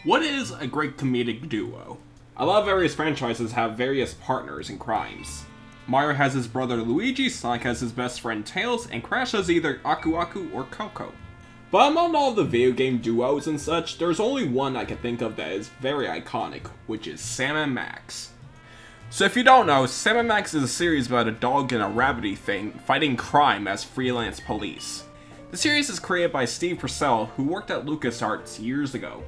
What is a great comedic duo? A lot of various franchises have various partners in crimes. Mario has his brother Luigi, Sonic has his best friend Tails, and Crash has either Aku Aku or Coco. But among all the video game duos and such, there's only one I can think of that is very iconic, which is Sam and Max. So if you don't know, Sam and Max is a series about a dog and a rabbity thing fighting crime as freelance police. The series is created by Steve Purcell, who worked at LucasArts years ago.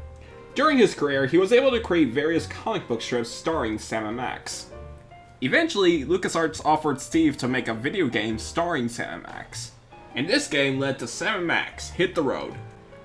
During his career, he was able to create various comic book strips starring Sam and Max. Eventually, LucasArts offered Steve to make a video game starring Sam and Max. And this game led to Sam and Max Hit the Road.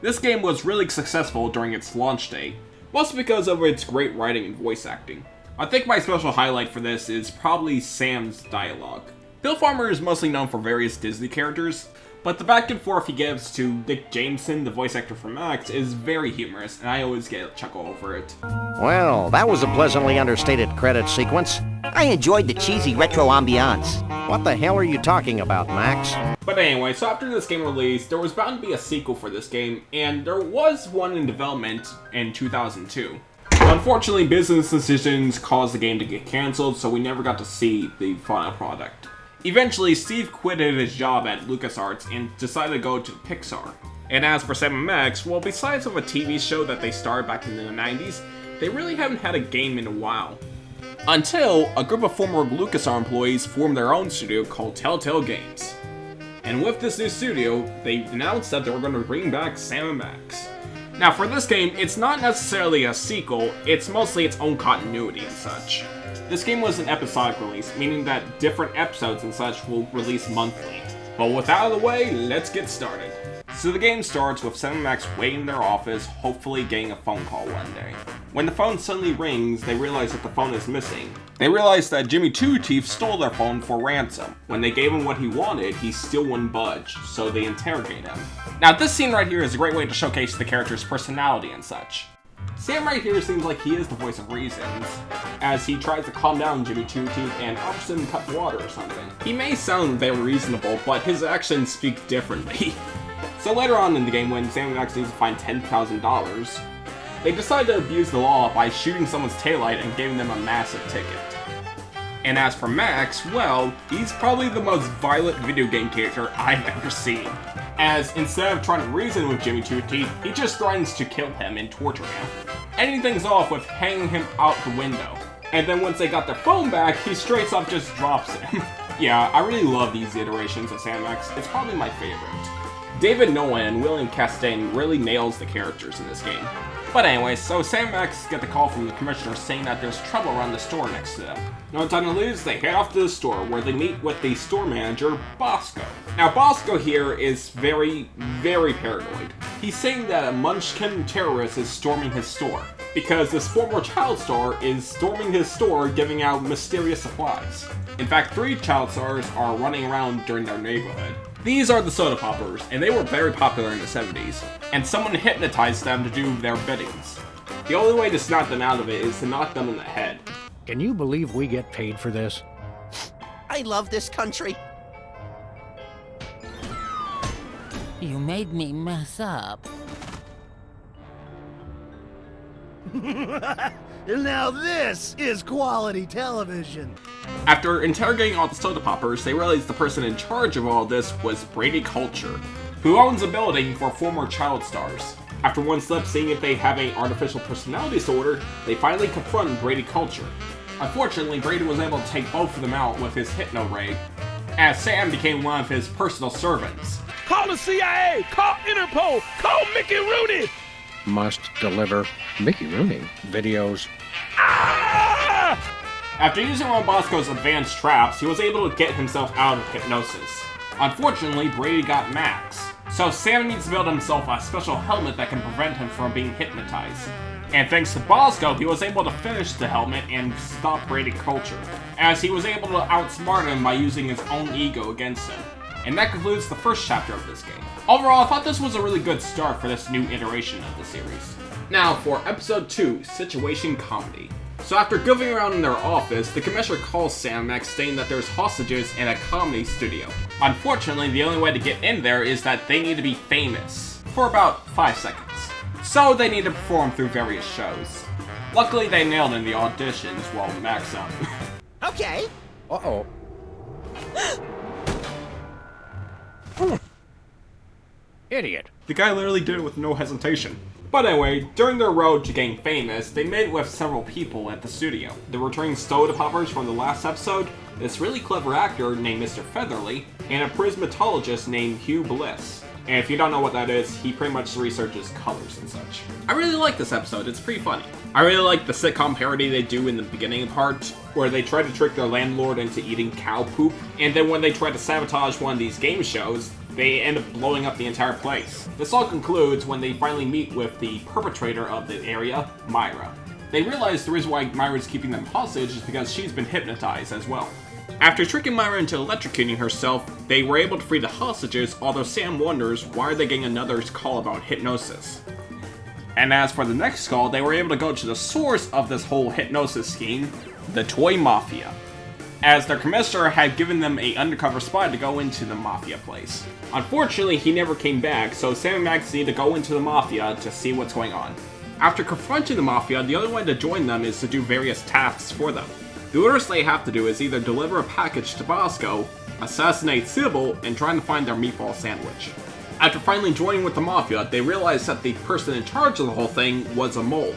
This game was really successful during its launch day, mostly because of its great writing and voice acting. I think my special highlight for this is probably Sam's dialogue. Bill Farmer is mostly known for various Disney characters, but the back and forth he gives to Dick Jameson, the voice actor for Max, is very humorous, and I always get a chuckle over it. Well, that was a pleasantly understated credit sequence. I enjoyed the cheesy retro ambiance. What the hell are you talking about, Max? But anyway, so after this game released, there was bound to be a sequel for this game, and there was one in development in 2002. Unfortunately, business decisions caused the game to get cancelled, so we never got to see the final product. Eventually, Steve quitted his job at LucasArts and decided to go to Pixar. And as for Sam and Max, well, besides of a TV show that they started back in the 90s, they really haven't had a game in a while. Until a group of former LucasArts employees formed their own studio called Telltale Games. And with this new studio, they announced that they were going to bring back Sam and Max. Now for this game, it's not necessarily a sequel, it's mostly its own continuity and such. This game was an episodic release, meaning that different episodes and such will release monthly. But with that out of the way, let's get started. So the game starts with Sam and Max waiting in their office, hopefully getting a phone call one day. When the phone suddenly rings, they realize that the phone is missing. They realize that Jimmy Two Teeth stole their phone for ransom. When they gave him what he wanted, he still wouldn't budge, so they interrogate him. Now this scene right here is a great way to showcase the character's personality and such. Sam right here seems like he is the voice of reasons, as he tries to calm down Jimmy Two Teeth and offers him cut water or something. He may sound very reasonable, but his actions speak differently. So later on in the game, when Sam and Max needs to find $10,000, they decide to abuse the law by shooting someone's taillight and giving them a massive ticket. And as for Max, well, he's probably the most violent video game character I've ever seen. As instead of trying to reason with Jimmy Two Teeth, he just threatens to kill him and torture him. Ending things off with hanging him out the window. And then once they got their phone back, he straight up just drops him. Yeah, I really love these iterations of Sam Max. It's probably my favorite. David Nolan and William Chastain really nails the characters in this game. But anyway, so Sam and Max get the call from the commissioner saying that there's trouble around the store next to them. No time to lose, they head off to the store where they meet with the store manager, Bosco. Now Bosco here is very, very paranoid. He's saying that a Munchkin terrorist is storming his store, because this former child star is storming his store giving out mysterious supplies. In fact, 3 child stars are running around during their neighborhood. These are the soda poppers, and they were very popular in the 70s, and someone hypnotized them to do their biddings. The only way to snap them out of it is to knock them in the head. Can you believe we get paid for this? I love this country. You made me mess up. Now this is quality television. After interrogating all the soda poppers, they realized the person in charge of all this was Brady Culture, who owns a building for former child stars. After one slip seeing if they have an artificial personality disorder, they finally confront Brady Culture. Unfortunately, Brady was able to take both of them out with his hypno ray, as Sam became one of his personal servants. Call the CIA! Call Interpol! Call Mickey Rooney! Must deliver Mickey Rooney videos. Ah! After using one of Bosco's advanced traps, he was able to get himself out of hypnosis. Unfortunately, Brady got Max, so Sam needs to build himself a special helmet that can prevent him from being hypnotized. And thanks to Bosco, he was able to finish the helmet and stop Brady Culture, as he was able to outsmart him by using his own ego against him. And that concludes the first chapter of this game. Overall, I thought this was a really good start for this new iteration of the series. Now for episode 2, Situation Comedy. So after goofing around in their office, the commissioner calls Sam and Max stating that there's hostages in a comedy studio. Unfortunately, the only way to get in there is that they need to be famous, for about 5 seconds. so they need to perform through various shows. Luckily, they nailed in the auditions while Max up. Okay. Uh-oh. Idiot. The guy literally did it with no hesitation. But anyway, during their road to getting famous, they met with several people at the studio. The returning soda poppers from the last episode, this really clever actor named Mr. Featherly, and a prismatologist named Hugh Bliss. And if you don't know what that is, he pretty much researches colors and such. I really like this episode, it's pretty funny. I really like the sitcom parody they do in the beginning part, where they try to trick their landlord into eating cow poop, and then when they try to sabotage one of these game shows, they end up blowing up the entire place. This all concludes when they finally meet with the perpetrator of the area, Myra. They realize the reason why Myra's keeping them hostage is because she's been hypnotized as well. After tricking Myra into electrocuting herself, they were able to free the hostages, although Sam wonders why are they getting another call about hypnosis. And as for the next call, they were able to go to the source of this whole hypnosis scheme, the Toy Mafia, as their commissioner had given them an undercover spy to go into the Mafia place. Unfortunately, he never came back, so Sam and Max need to go into the Mafia to see what's going on. After confronting the Mafia, the only way to join them is to do various tasks for them. The orders they have to do is either deliver a package to Bosco, assassinate Sybil, and trying to find their meatball sandwich. After finally joining with the Mafia, they realize that the person in charge of the whole thing was a mole.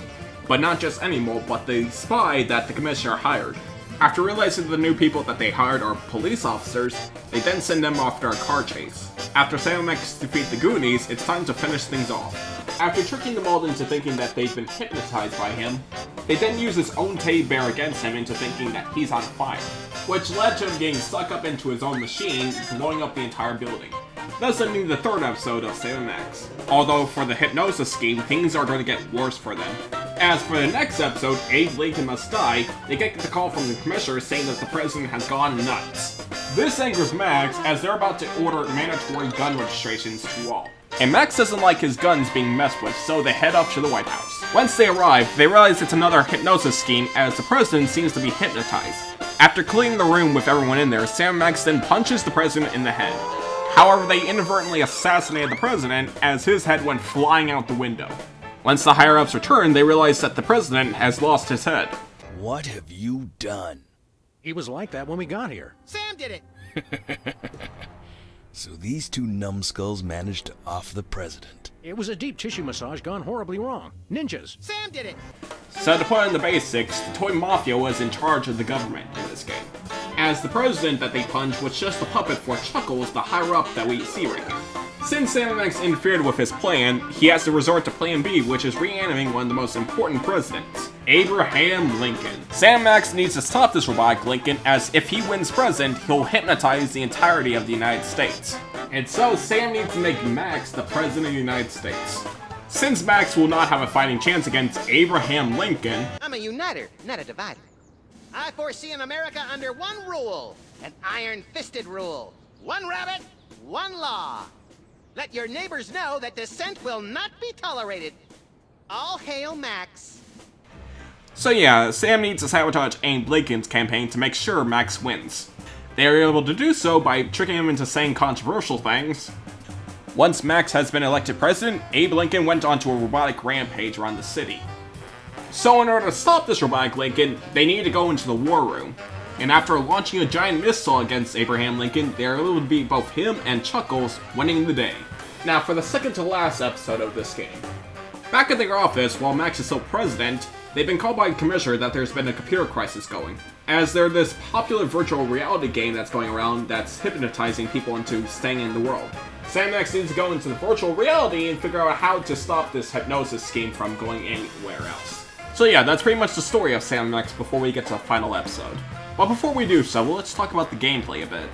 But not just any mole, but the spy that the commissioner hired. After realizing the new people that they hired are police officers, they then send them off for a car chase. After Sam and Max defeat the Goonies, it's time to finish things off. After tricking them all into thinking that they've been hypnotized by him, they then use his own teddy bear against him into thinking that he's on fire, which led to him getting sucked up into his own machine, blowing up the entire building. Thus ending the third episode of Sam and Max. Although for the hypnosis scheme, things are going to get worse for them. As for the next episode, Abe Lincoln Must Die, they get the call from the commissioner saying that the president has gone nuts. This angers Max as they're about to order mandatory gun registrations to all. And Max doesn't like his guns being messed with, so they head up to the White House. Once they arrive, they realize it's another hypnosis scheme as the president seems to be hypnotized. After cleaning the room with everyone in there, Sam and Max then punches the president in the head. However, they inadvertently assassinated the president as his head went flying out the window. Once the higher-ups return, they realize that the president has lost his head. What have you done? He was like that when we got here. Sam did it! So these two numbskulls managed to off the president. It was a deep tissue massage gone horribly wrong. Ninjas. Sam did it! So to put in the basics, the Toy Mafia was in charge of the government in this game, as the president that they punched was just a puppet for Chuckles, the higher-up that we see right here. Since Sam and Max interfered with his plan, he has to resort to Plan B, which is reanimating one of the most important presidents, Abraham Lincoln. Sam and Max needs to stop this robotic Lincoln, as if he wins president, he'll hypnotize the entirety of the United States. And so Sam needs to make Max the president of the United States. Since Max will not have a fighting chance against Abraham Lincoln, I'm a uniter, not a divider. I foresee an America under one rule, an iron-fisted rule. One rabbit, one law. Let your neighbors know that dissent will not be tolerated. All hail Max. So yeah, Sam needs to sabotage Abe Lincoln's campaign to make sure Max wins. They are able to do so by tricking him into saying controversial things. Once Max has been elected president, Abe Lincoln went onto a robotic rampage around the city. So in order to stop this robotic Lincoln, they need to go into the war room. And after launching a giant missile against Abraham Lincoln, they are able to beat both him and Chuckles, winning the day. Now for the second to last episode of this game. Back at their office, while Max is still president, they've been called by the commissioner that there's been a computer crisis going, as there's this popular virtual reality game that's going around that's hypnotizing people into staying in the world. Sam and Max needs to go into the virtual reality and figure out how to stop this hypnosis scheme from going anywhere else. So yeah, that's pretty much the story of Sam and Max before we get to the final episode. But before we do so, let's talk about the gameplay a bit.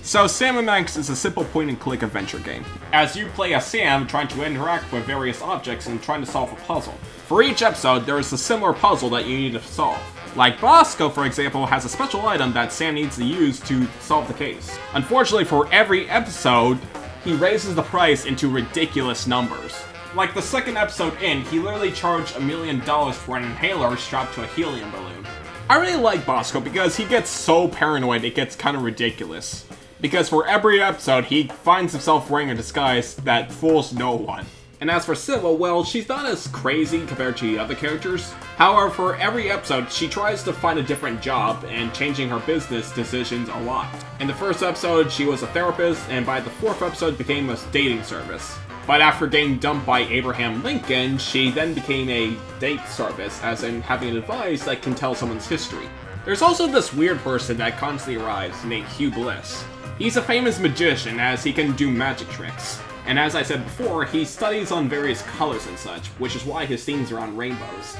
So Sam & Max is a simple point-and-click adventure game, as you play as Sam trying to interact with various objects and trying to solve a puzzle. For each episode, there is a similar puzzle that you need to solve. Like Bosco, for example, has a special item that Sam needs to use to solve the case. Unfortunately, for every episode, he raises the price into ridiculous numbers. Like the second episode in, he literally charged $1 million for an inhaler strapped to a helium balloon. I really like Bosco because he gets so paranoid it gets kind of ridiculous. Because for every episode, he finds himself wearing a disguise that fools no one. And as for Sybil, well, she's not as crazy compared to the other characters. However, for every episode, she tries to find a different job and changing her business decisions a lot. In the first episode, she was a therapist, and by the fourth episode became a dating service. But after getting dumped by Abraham Lincoln, she then became a date service, as in having a device that can tell someone's history. There's also this weird person that constantly arrives, named Hugh Bliss. He's a famous magician, as he can do magic tricks. And as I said before, he studies on various colors and such, which is why his themes are on rainbows.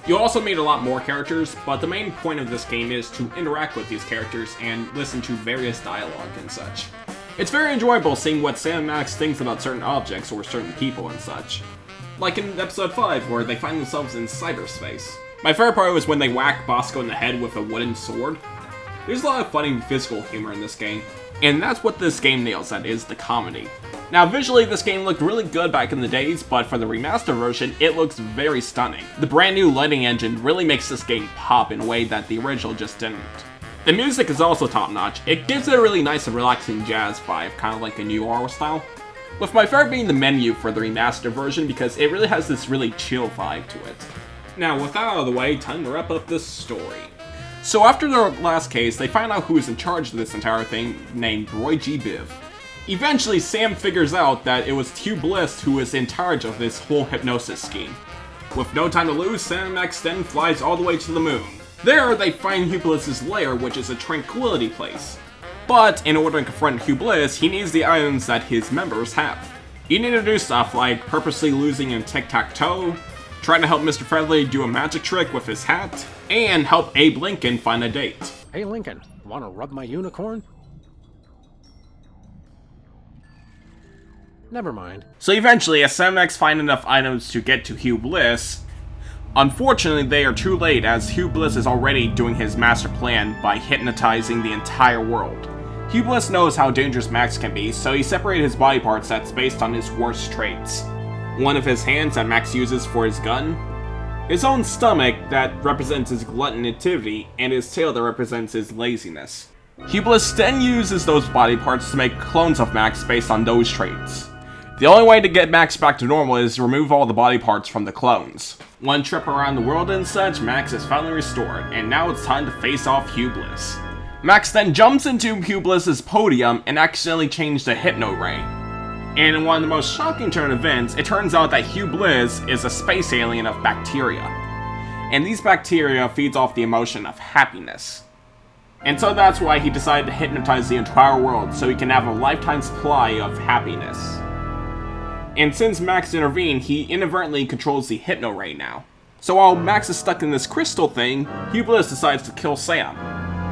You also meet a lot more characters, but the main point of this game is to interact with these characters and listen to various dialogue and such. It's very enjoyable seeing what Sam and Max thinks about certain objects or certain people and such. Like in episode 5, where they find themselves in cyberspace. My favorite part was when they whack Bosco in the head with a wooden sword. There's a lot of funny physical humor in this game, and that's what this game nails, that is the comedy. Now visually this game looked really good back in the days, but for the remastered version it looks very stunning. The brand new lighting engine really makes this game pop in a way that the original just didn't. The music is also top notch. It gives it a really nice and relaxing jazz vibe, kind of like a New Orleans style. With my favorite being the menu for the remastered version because it really has this really chill vibe to it. Now with that out of the way, time to wrap up this story. So after their last case, they find out who's in charge of this entire thing, named Roy G. Biv. Eventually, Sam figures out that it was Hugh Bliss who was in charge of this whole hypnosis scheme. With no time to lose, Sam and Max then flies all the way to the moon. There, they find Hugh Bliss's lair, which is a tranquility place. But in order to confront Hugh Bliss, he needs the items that his members have. You need to do stuff like purposely losing in tic-tac-toe, trying to help Mr. Friendly do a magic trick with his hat, and help Abe Lincoln find a date. Hey, Lincoln, wanna rub my unicorn? Never mind. So eventually, as Sam and Max find enough items to get to Hugh Bliss, unfortunately they are too late as Hugh Bliss is already doing his master plan by hypnotizing the entire world. Hugh Bliss knows how dangerous Max can be, so he separated his body parts that's based on his worst traits. One of his hands that Max uses for his gun, his own stomach that represents his gluttonity, and his tail that represents his laziness. Hugh Bliss then uses those body parts to make clones of Max based on those traits. The only way to get Max back to normal is to remove all the body parts from the clones. One trip around the world and such, Max is finally restored, and now it's time to face off Hugh Bliss. Max then jumps into Hugh Bliss's podium and accidentally changed the Hypno Ray. And in one of the most shocking turn events, it turns out that Hugh Bliss is a space alien of bacteria. And these bacteria feeds off the emotion of happiness. And so that's why he decided to hypnotize the entire world so he can have a lifetime supply of happiness. And since Max intervened, he inadvertently controls the Hypno Ray now. So while Max is stuck in this crystal thing, Hugh Bliss decides to kill Sam.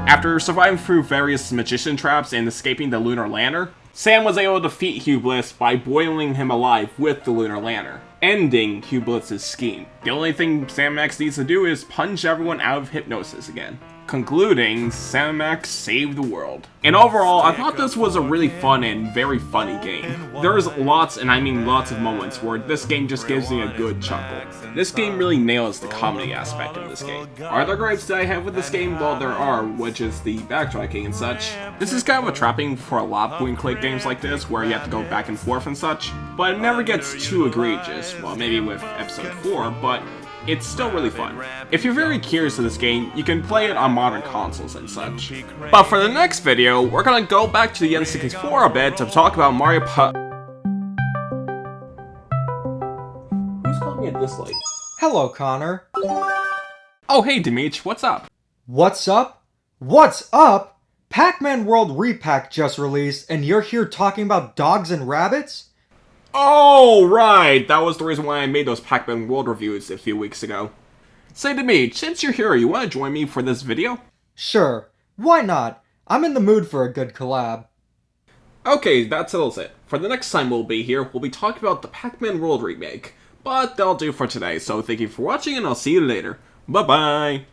After surviving through various magician traps and escaping the Lunar Lantern, Sam was able to defeat Hugh Bliss by boiling him alive with the Lunar Lantern, ending Hugh Bliss's scheme. The only thing Sam Max needs to do is punch everyone out of hypnosis again. Concluding, Sam Max saved the world. And overall, I thought this was a really fun and very funny game. There's lots, and I mean lots of moments where this game just gives me a good chuckle. This game really nails the comedy aspect of this game. Are there gripes that I have with this game? Well, there are, which is the backtracking and such. This is kind of a trapping for a lot of point-and-click games like this, where you have to go back and forth and such, but it never gets too egregious. Well, maybe with episode 4, but it's still really fun. If you're very curious of this game, you can play it on modern consoles and such. But for the next video, we're gonna go back to the N64 a bit to talk about Mario Who's calling me at this late? Hello, Connor. Oh, hey, Dimitri, what's up? What's up? What's up? Pac-Man World Repack just released, and you're here talking about dogs and rabbits? Oh, right! That was the reason why I made those Pac-Man World reviews a few weeks ago. Say to me, since you're here, you want to join me for this video? Sure. Why not? I'm in the mood for a good collab. Okay, that settles it. For the next time we'll be here, we'll be talking about the Pac-Man World remake. But that'll do for today, so thank you for watching and I'll see you later. Bye-bye!